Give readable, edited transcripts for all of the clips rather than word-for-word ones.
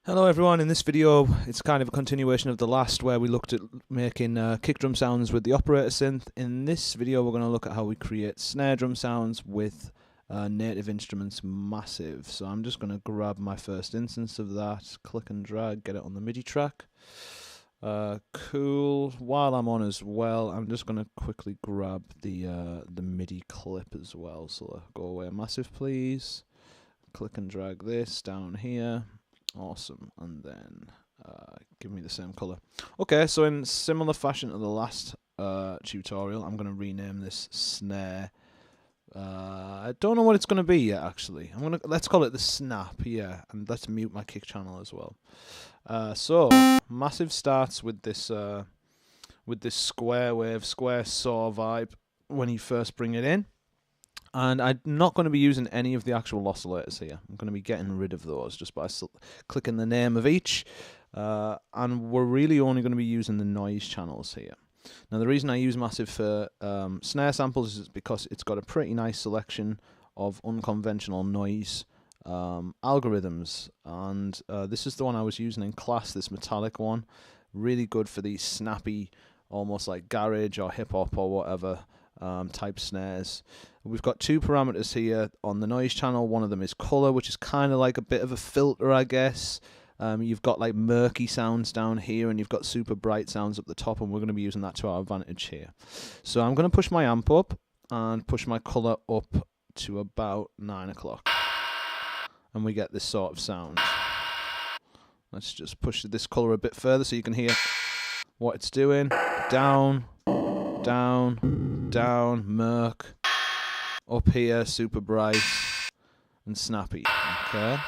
Hello everyone, in this video it's kind of a continuation of the last where we looked at making kick drum sounds with the operator synth. In this video we're going to look at how we create snare drum sounds with Native Instruments Massive. So I'm just going to grab my first instance of that, click and drag, get it on the MIDI track. Cool. While I'm on as well, I'm just going to quickly grab the MIDI clip as well. So go away Massive please. Click and drag this down here. Awesome, and then give me the same color. Okay, so in similar fashion to the last tutorial, I'm going to rename this snare. I don't know what it's going to be yet. Actually, let's call it the snap. Yeah, and let's mute my kick channel as well. So Massive starts with this square wave, square saw vibe when you first bring it in. And I'm not going to be using any of the actual oscillators here. I'm going to be getting rid of those just by clicking the name of each. And we're really only going to be using the noise channels here. Now, the reason I use Massive for snare samples is because it's got a pretty nice selection of unconventional noise algorithms. And this is the one I was using in class, this metallic one. Really good for these snappy, almost like garage or hip-hop or whatever type snares. We've got two parameters here on the noise channel. One of them is color, which is kind of like a bit of a filter, I guess. You've got like murky sounds down here, and you've got super bright sounds up the top, and we're going to be using that to our advantage here. So I'm going to push my amp up and push my color up to about 9 o'clock, and we get this sort of sound. Let's just push this color a bit further so you can hear what it's doing. Down, down, down, murk. Up here, super bright and snappy. Okay.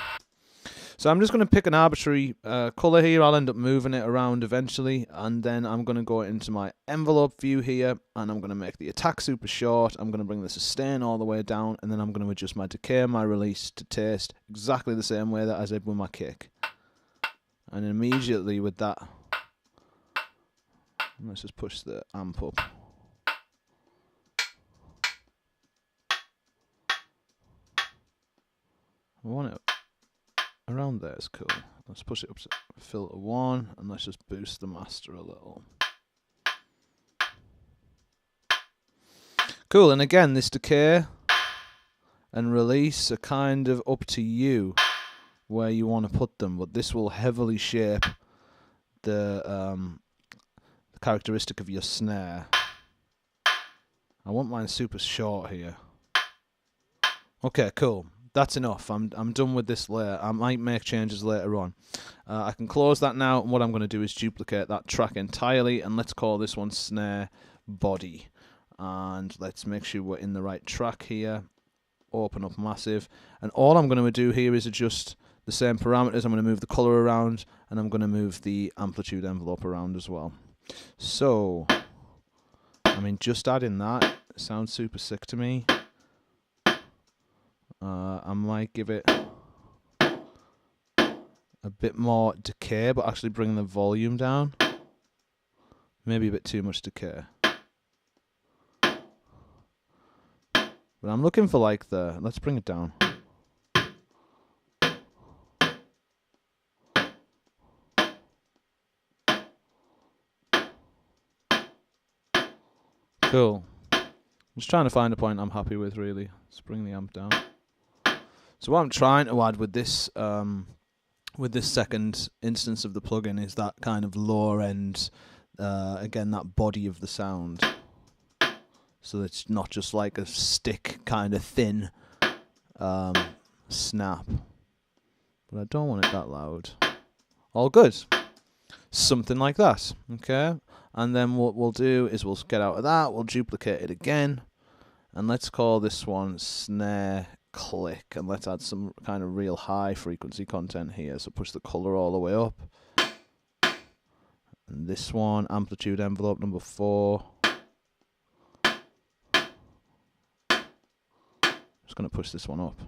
So I'm just going to pick an arbitrary color here. I'll end up moving it around eventually, and then I'm going to go into my envelope view here, and I'm going to make the attack super short. I'm going to bring the sustain all the way down, and then I'm going to adjust my decay, my release to taste exactly the same way that I did with my kick. And immediately with that, let's just push the amp up. I want it around there is cool. Let's push it up to filter 1, and let's just boost the master a little. Cool, and again, this decay and release are kind of up to you where you want to put them, but this will heavily shape the characteristic of your snare. I want mine super short here. Okay, cool. That's enough. I'm done with this layer. I might make changes later on. I can close that now, and what I'm going to do is duplicate that track entirely, and let's call this one snare body. And let's make sure we're in the right track here. Open up Massive, and all I'm going to do here is adjust the same parameters. I'm going to move the color around, and I'm going to move the amplitude envelope around as well. So, I mean, just adding that sounds super sick to me. I might give it a bit more decay, but actually bring the volume down. Maybe a bit too much decay. But I'm looking for like let's bring it down. Cool. I'm just trying to find a point I'm happy with, really. Let's bring the amp down. So what I'm trying to add with this second instance of the plugin is that kind of lower end, again, that body of the sound. So it's not just like a stick kind of thin snap. But I don't want it that loud. All good. Something like that. Okay. And then what we'll do is we'll get out of that. We'll duplicate it again. And let's call this one snare click, and let's add some kind of real high frequency content here. So push the color all the way up. And this one, amplitude envelope number 4. Just going to push this one up.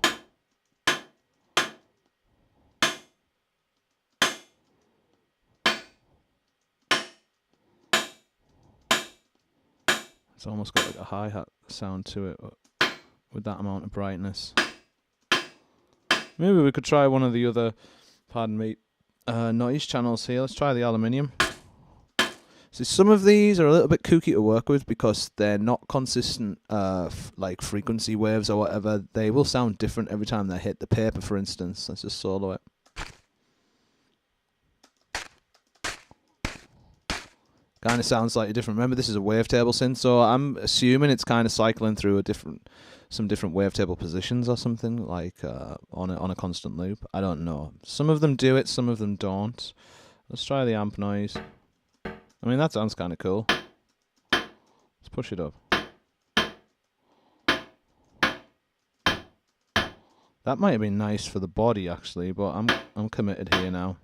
It's almost got like a hi-hat sound to it with that amount of brightness. Maybe we could try one of the other, pardon me, noise channels here. Let's try the aluminium. So some of these are a little bit kooky to work with because they're not consistent, like frequency waves or whatever. They will sound different every time they hit the paper, for instance. Let's just solo it. Kind of sounds slightly different. Remember, this is a wavetable synth, so I'm assuming it's kind of cycling through some different wavetable positions or something, like on a constant loop. I don't know. Some of them do it, some of them don't. Let's try the amp noise. I mean, that sounds kind of cool. Let's push it up. That might have been nice for the body, actually, but I'm committed here now.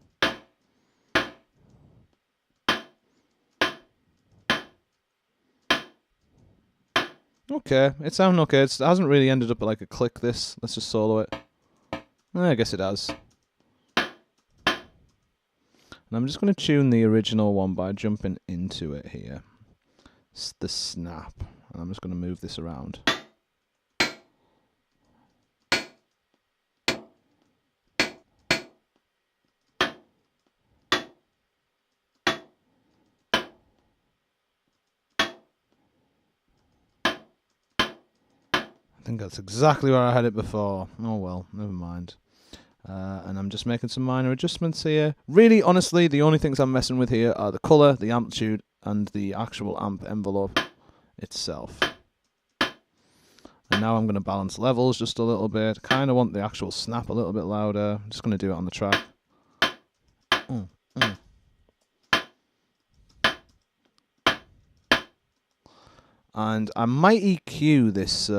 Okay, it's sounding okay. It hasn't really ended up like a click, this. Let's just solo it. I guess it has. And I'm just going to tune the original one by jumping into it here. It's the snap. And I'm just going to move this around. I think that's exactly where I had it before. Oh well, never mind. And I'm just making some minor adjustments here. Really, honestly, the only things I'm messing with here are the colour, the amplitude, and the actual amp envelope itself. And now I'm going to balance levels just a little bit. Kind of want the actual snap a little bit louder. I'm just going to do it on the track. And I might EQ this.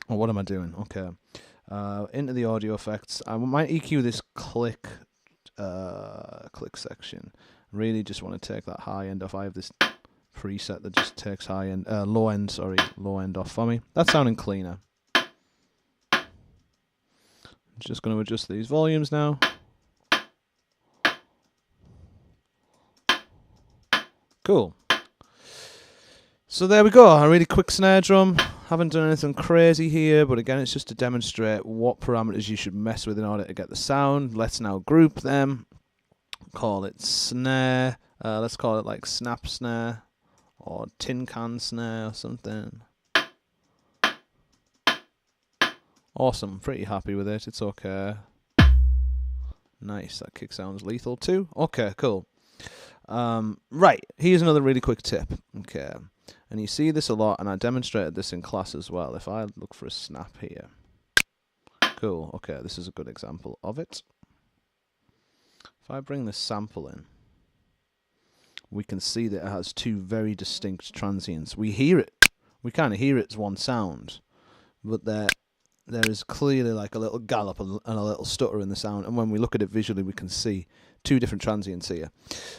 Oh, what am I doing? Okay. Into the audio effects. I might EQ this click section. Really just want to take that high end off. I have this preset that just takes low end off for me. That's sounding cleaner. I'm just going to adjust these volumes now. Cool. So there we go, a really quick snare drum. Haven't done anything crazy here, but again, it's just to demonstrate what parameters you should mess with in order to get the sound. Let's now group them. Call it snare. Let's call it like snap snare or tin can snare or something. Awesome, pretty happy with it. It's okay. Nice, that kick sounds lethal too. Okay, cool. Right, here's another really quick tip. Okay. And you see this a lot, and I demonstrated this in class as well. If I look for a snap here. Cool, okay, this is a good example of it. If I bring this sample in, we can see that it has two very distinct transients. We hear it. We kind of hear it as one sound, but there is clearly like a little gallop and a little stutter in the sound, and when we look at it visually, we can see two different transients here.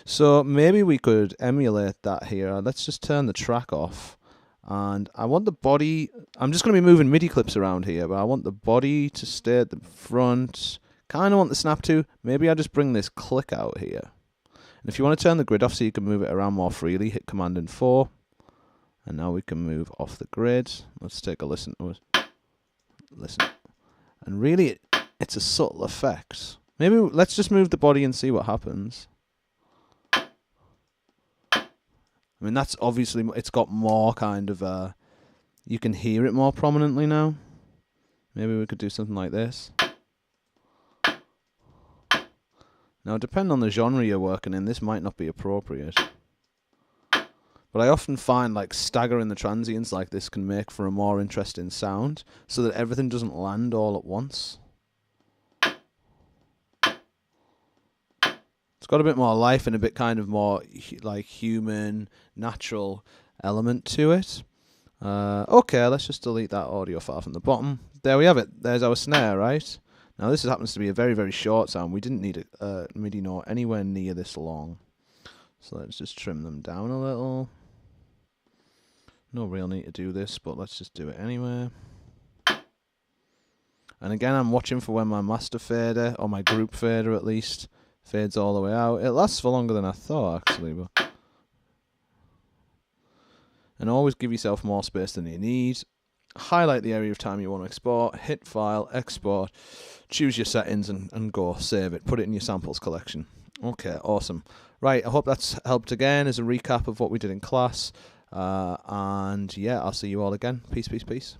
So maybe we could emulate that here. Let's just turn the track off, and I want the body. I'm just going to be moving MIDI clips around here, but I want the body to stay at the front. Kind of want the snap to. Maybe I just bring this click out here. And if you want to turn the grid off so you can move it around more freely, hit Command and 4. And now we can move off the grid. Let's take a listen to it. Listen. And really, it's a subtle effect. Maybe let's just move the body and see what happens. I mean, that's obviously, it's got more kind of, you can hear it more prominently now. Maybe we could do something like this. Now, depending on the genre you're working in, this might not be appropriate. But I often find like staggering the transients like this can make for a more interesting sound, so that everything doesn't land all at once. It's got a bit more life and a bit kind of more like human, natural element to it. Okay, let's just delete that audio file from the bottom. There we have it. There's our snare, right? Now this happens to be a very, very short sound. We didn't need a MIDI note anywhere near this long. So let's just trim them down a little. No real need to do this, but let's just do it anyway. And again, I'm watching for when my master fader, or my group fader at least, fades all the way out. It lasts for longer than I thought, actually. But and always give yourself more space than you need. highlight the area of time you want to export, hit File, Export, choose your settings and go save it. Put it in your samples collection. Okay, awesome. Right, I hope that's helped again as a recap of what we did in class. And yeah, I'll see you all again. Peace, peace, peace.